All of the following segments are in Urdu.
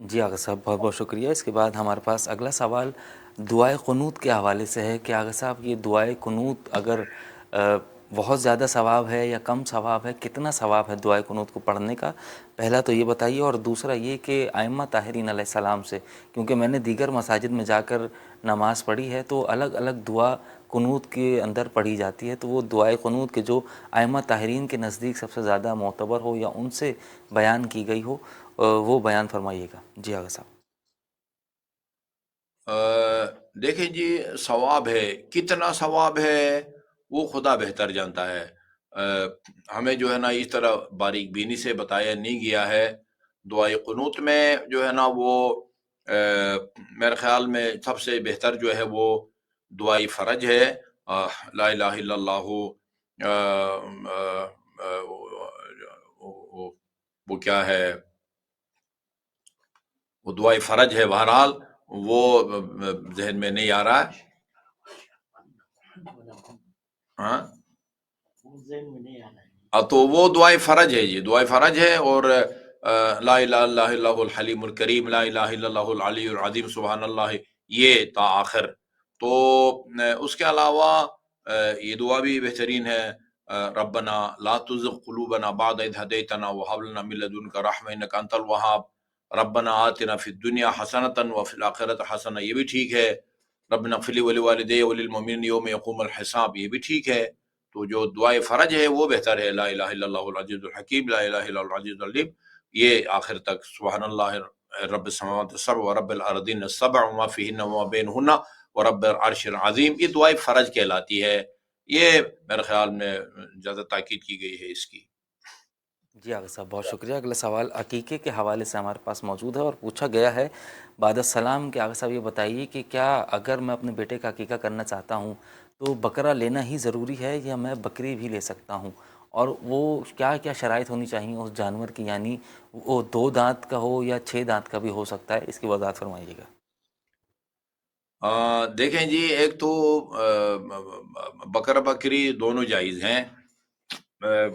جی آغا صاحب، بہت بہت شکریہ۔ اس کے بعد ہمارے پاس اگلا سوال دعائے قنوت کے حوالے سے ہے کہ آغا صاحب یہ دعائے قنوت اگر بہت زیادہ ثواب ہے یا کم ثواب ہے، کتنا ثواب ہے دعائے قنوت کو پڑھنے کا؟ پہلا تو یہ بتائیے، اور دوسرا یہ کہ ائمہ طاہرین علیہ السلام سے، کیونکہ میں نے دیگر مساجد میں جا کر نماز پڑھی ہے تو الگ الگ دعا قنوت کے اندر پڑھی جاتی ہے، تو وہ دعائے قنوت کے جو ائمہ طاہرین کے نزدیک سب سے زیادہ معتبر ہو یا ان سے بیان کی گئی ہو، وہ بیان فرمائیے گا۔ جی آغا صاحب۔ دیکھیں جی، ثواب ہے، کتنا ثواب ہے وہ خدا بہتر جانتا ہے۔ ہمیں جو ہے نا اس طرح باریک بینی سے بتایا نہیں گیا ہے۔ دعائے قنوت میں جو ہے نا وہ میرے خیال میں سب سے بہتر جو ہے وہ دعائے فرج ہے۔ لا الہ الا اللہ، وہ کیا ہے، وہ دعائے فرج ہے، بہرحال وہ ذہن میں نہیں آ رہا ہے۔ ہاں تو وہ دعائے فرج ہے، یہ دعائے فرج ہے۔ اور لا الہ الا اللہ الحلیم الکریم، لا الہ الا اللہ العلی العظیم، سبحان اللہ، یہ تا آخر۔ تو اس کے علاوہ یہ دعا بھی بہترین ہے، ربنا لا تزغ قلوبنا بعد اذ ہدیتنا وہب لنا من لدنک رحمہ انک انت الوہاب، ربنا آتنا فی الدنیا حسنۃ وفی الآخرۃ حسنہ، یہ بھی ٹھیک ہے۔ ربنا اغفر لی ولوالدی وللمؤمنین یوم یقوم الحساب، یہ بھی ٹھیک ہے۔ تو جو دعائے فرج ہے وہ بہتر ہے، لا الہ الا اللہ العزیز الحکیم، لا الہ الا اللہ العزیز العلیم، یہ آخر تک، سبحان اللہ رب السماوات السبع ورب الارضین السبع وما فیہن وما بینہن ورب العرش العظیم، یہ دعائے فرج کہلاتی ہے۔ یہ میرے خیال میں زیادہ تاکید کی گئی ہے اس کی۔ جی آغا صاحب، بہت شکریہ۔ اگلا سوال عقیقے کے حوالے سے ہمارے پاس موجود ہے اور پوچھا گیا ہے بعد السلام کہ آغا صاحب یہ بتائیے کہ کیا اگر میں اپنے بیٹے کا عقیقہ کرنا چاہتا ہوں تو بکرا لینا ہی ضروری ہے یا میں بکری بھی لے سکتا ہوں، اور وہ کیا کیا شرائط ہونی چاہیے اس جانور کی، یعنی وہ 2 دانت کا ہو یا 6 دانت کا بھی ہو سکتا ہے، اس کی وضاحت فرمائیے گا۔ دیکھیں جی، ایک تو بکر بکری دونوں جائز ہیں،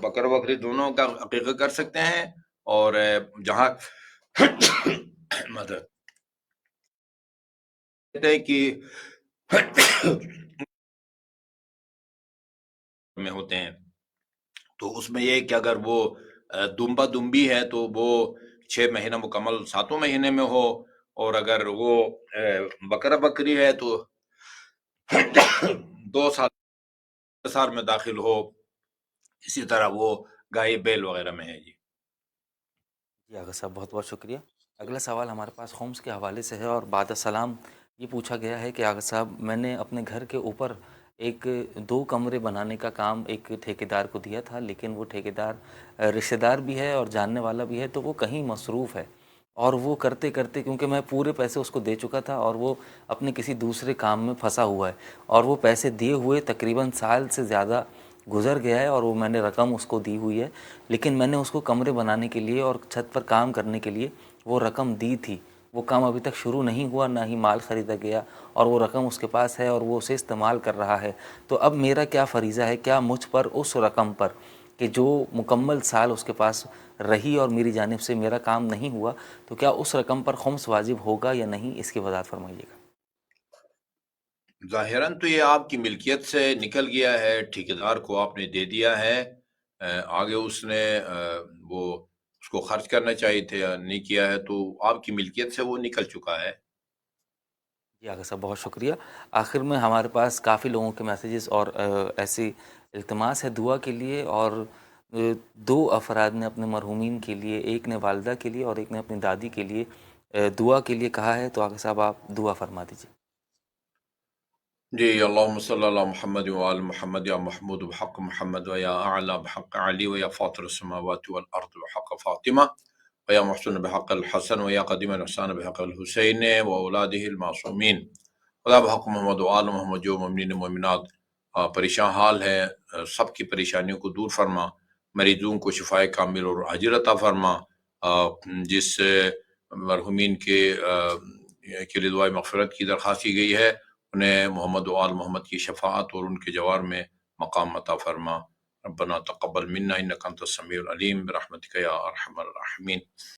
بکر بکری دونوں کا عقیقہ کر سکتے ہیں۔ اور جہاں مدد کہتے ہیں کہ میں ہوتے ہیں، تو اس میں یہ کہ اگر وہ دمبا دمبی ہے تو وہ 6 مہینہ مکمل 7 مہینے میں ہو، اور اگر وہ بکرا بکری ہے تو 2 سال میں داخل ہو، اسی طرح وہ گائے بیل وغیرہ میں ہے۔ جی جی آغا صاحب، بہت بہت شکریہ۔ اگلا سوال ہمارے پاس خمس کے حوالے سے ہے اور بعد السلام یہ پوچھا گیا ہے کہ آغا صاحب میں نے اپنے گھر کے اوپر ایک 2 کمرے بنانے کا کام ایک ٹھیکیدار کو دیا تھا، لیکن وہ ٹھیکیدار رشتہ دار بھی ہے اور جاننے والا بھی ہے، تو وہ کہیں مصروف ہے، اور وہ کرتے کرتے کیونکہ میں پورے پیسے اس کو دے چکا تھا اور وہ اپنے کسی دوسرے کام میں پھنسا ہوا ہے، اور وہ پیسے دیے ہوئے تقریباً سال سے زیادہ گزر گیا ہے اور وہ میں نے رقم اس کو دی ہوئی ہے، لیکن میں نے اس کو کمرے بنانے کے لیے اور چھت پر کام کرنے کے لیے وہ رقم دی تھی، وہ کام ابھی تک شروع نہیں ہوا، نہ ہی مال خریدا گیا، اور وہ رقم اس کے پاس ہے اور وہ اسے استعمال کر رہا ہے۔ تو اب میرا کیا فریضہ ہے، کیا مجھ پر اس رقم پر کہ جو مکمل سال اس کے پاس رہی اور میری جانب سے میرا کام نہیں ہوا، تو کیا اس رقم پر خمس واجب ہوگا یا نہیں، اس کی وضاحت فرمائیے گا۔ ظاہراً تو یہ آپ کی ملکیت سے نکل گیا ہے، ٹھیکیدار کو آپ نے دے دیا ہے، آگے اس نے وہ اس کو خرچ کرنا چاہیے تھے یا نہیں کیا ہے، تو آپ کی ملکیت سے وہ نکل چکا ہے۔ جی آغا صاحب، بہت شکریہ۔ آخر میں ہمارے پاس کافی لوگوں کے میسیجز اور ایسی التماس ہے دعا کے لیے، اور 2 افراد نے اپنے مرحومین کے لیے، ایک نے والدہ کے لیے اور ایک نے اپنی دادی کے لیے دعا کے لیے کہا ہے، تو آغا صاحب آپ دعا فرما دیجیے۔ جی، اللہم صلی اللہ محمد وآل محمد، یا محمود بحق محمد، ویا اعلیٰ بحق علی، ویا فاطر السماوات والارض بحق فاطمہ، ویا محسن بحق الحسن، ویا قدیم الاحسان بحق الحسین و اولادہ المعصومین، خدا بحق محمد وآل محمد۔ جو مومنین مومنات پریشان حال ہے، سب کی پریشانیوں کو دور فرما، مریضوں کو شفائے کامل اور عاجل عطا فرما، جس مرحومین کے لیے دعائے مغفرت کی درخواست کی گئی ہے، انہیں محمد و آل محمد کی شفاعت اور ان کے جوار میں مقام عطا فرما۔ ربنا تقبل منا انک انت السمیع العلیم برحمتک یا ارحم الراحمین۔